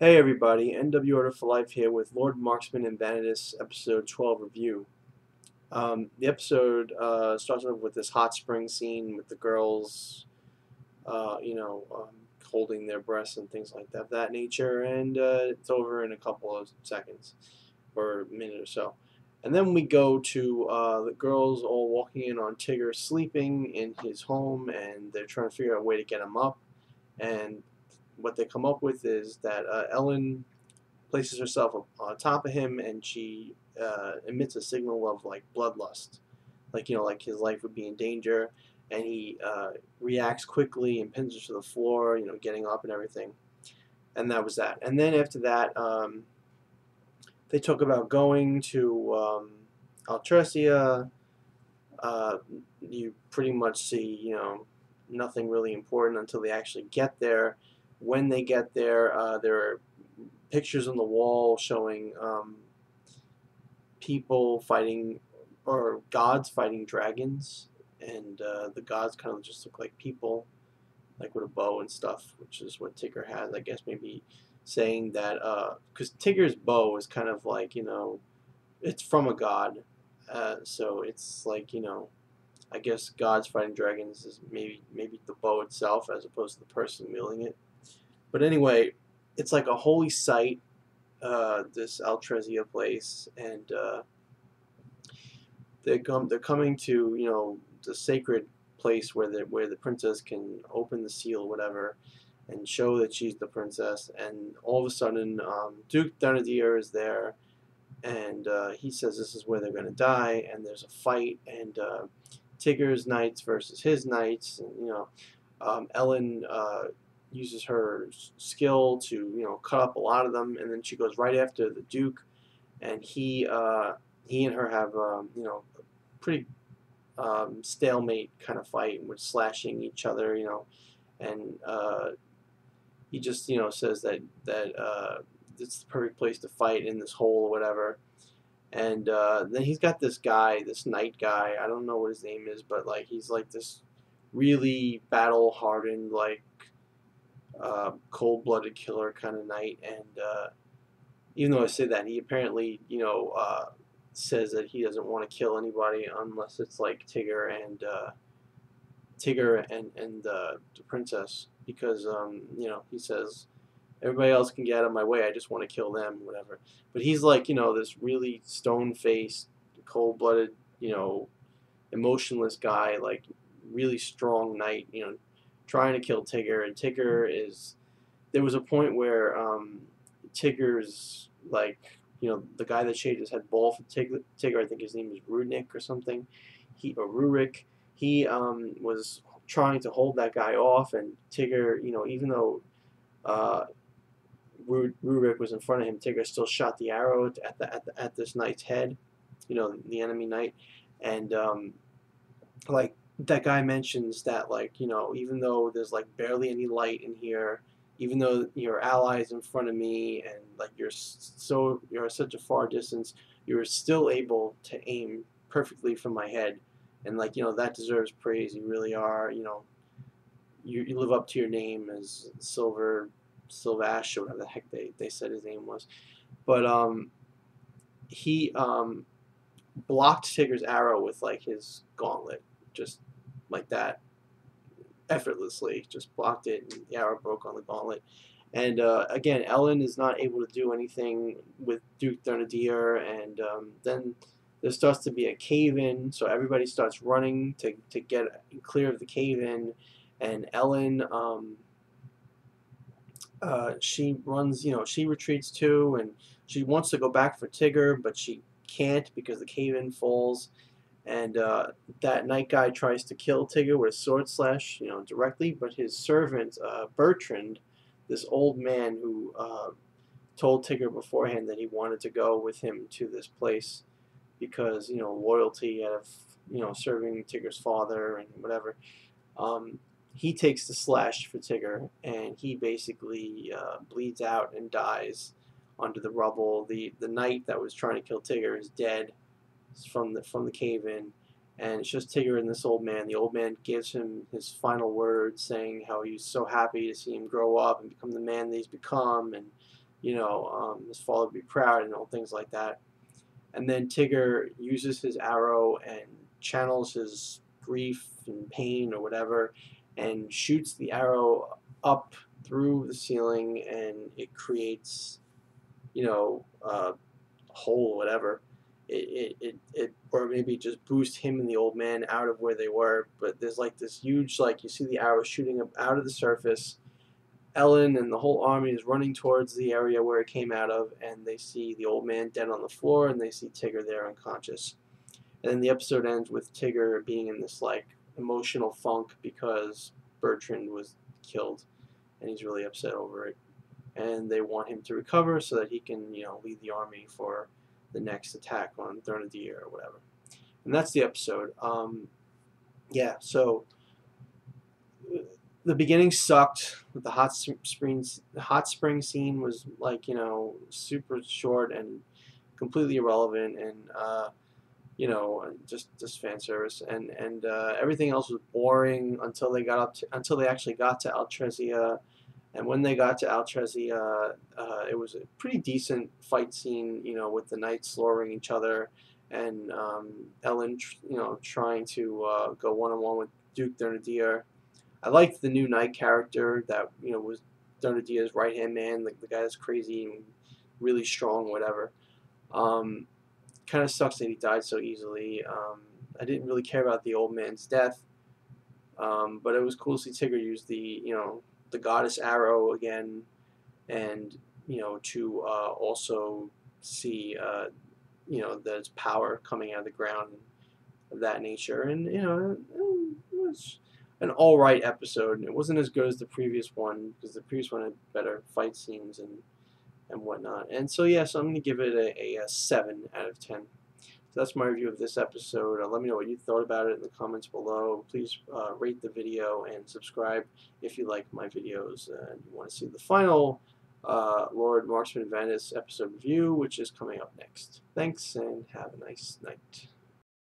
Hey everybody, NW Order for Life here with Lord Marksman and Vanadis episode 12 review. The episode starts off with this hot spring scene with the girls, holding their breasts and things like that nature, and it's over in a couple of seconds or a minute or so. And then we go to the girls all walking in on Tigger sleeping in his home, and they're trying to figure out a way to get him up. And what they come up with is that Elen places herself on top of him, and she emits a signal of like bloodlust, like his life would be in danger, and he reacts quickly and pins her to the floor, getting up and everything, and that was that. And then after that, they talk about going to Altressia. Uh, you pretty much see, nothing really important until they actually get there. When they get there, there are pictures on the wall showing people fighting, or gods fighting dragons, and the gods kind of just look like people, like with a bow and stuff, which is what Tigger has. I guess maybe saying that because Tigger's bow is kind of like, it's from a god, so it's like, I guess gods fighting dragons is maybe the bow itself as opposed to the person wielding it. But anyway, it's like a holy site, this Altresia place, and they're coming to, the sacred place where the princess can open the seal, whatever, and show that she's the princess. And all of a sudden, Duke Thenardier is there, and he says this is where they're going to die. And there's a fight, and Tigger's knights versus his knights, and Elen uses her skill to cut up a lot of them, and then she goes right after the Duke, and he and her have pretty stalemate kind of fight, with slashing each other, and he just says that it's the perfect place to fight, in this hole or whatever. And then he's got this guy, this knight guy. I don't know what his name is, but like he's like this really battle hardened, like cold blooded killer kind of knight. And even though I say that, he apparently says that he doesn't want to kill anybody unless it's like Tigger and the princess, because he says everybody else can get out of my way. I just want to kill them, whatever. But he's like this really stone faced, cold blooded, emotionless guy, like really strong knight, trying to kill Tigger. And Tigger is, there was a point where Tigger's like, the guy that shaved his head bald for Tigger, I think his name is Rudnick or something, or Rurik. He was trying to hold that guy off, and Tigger, even though Rurik was in front of him, Tigger still shot the arrow at this knight's head, the enemy knight, and like that guy mentions that, like, even though there's like barely any light in here, even though your allies in front of me, and like you're such a far distance, you're still able to aim perfectly from my head, and like that deserves praise. You really are. You live up to your name as Silvash, or whatever the heck they said his name was. But he blocked Tigger's arrow with like his gauntlet, just like that, effortlessly, just blocked it, and the arrow broke on the gauntlet. And again, Elen is not able to do anything with Duke Thenardier, and then there starts to be a cave-in, so everybody starts running to get clear of the cave-in, and Elen, she runs, she retreats too, and she wants to go back for Tigger, but she can't because the cave-in falls. And that night guy tries to kill Tigger with a sword slash, directly, but his servant, Bertrand, this old man who told Tigger beforehand that he wanted to go with him to this place because, loyalty out of, serving Tigger's father and whatever. He takes the slash for Tigger, and he basically bleeds out and dies onto the rubble. The knight that was trying to kill Tigger is dead from the cave-in, and it's just Tigger and this old man. The old man gives him his final words, saying how he's so happy to see him grow up and become the man that he's become, and his father would be proud and all things like that. And then Tigger uses his arrow and channels his grief and pain or whatever, and shoots the arrow up through the ceiling, and it creates, a hole or whatever. Or maybe just boost him and the old man out of where they were. But there's like this huge, like, you see the arrow shooting up out of the surface. Elen and the whole army is running towards the area where it came out of, and they see the old man dead on the floor, and they see Tigger there unconscious. And then the episode ends with Tigger being in this like emotional funk because Bertrand was killed, and he's really upset over it. And they want him to recover so that he can, lead the army for the next attack on Thenardier or whatever. And that's the episode. Yeah, so the beginning sucked with the hot springs. The hot spring scene was like, super short and completely irrelevant, and just fan service, and everything else was boring until they actually got to Altressia. And when they got to Altressia, it was a pretty decent fight scene, with the knights slaughtering each other, and Elen, trying to go one-on-one with Duke Thenardier. I liked the new knight character that, was Thenardier's right-hand man, the guy that's crazy and really strong, whatever. Kind of sucks that he died so easily. I didn't really care about the old man's death, but it was cool to see Tigger use the goddess arrow again, and to also see there's power coming out of the ground of that nature. And it was an alright episode. It wasn't as good as the previous one, because the previous one had better fight scenes and whatnot. And so yeah, so I'm going to give it a 7 out of 10. So that's my review of this episode. Let me know what you thought about it in the comments below. Please rate the video and subscribe if you like my videos and you want to see the final Lord Marksman and Vanadis episode review, which is coming up next. Thanks, and have a nice night.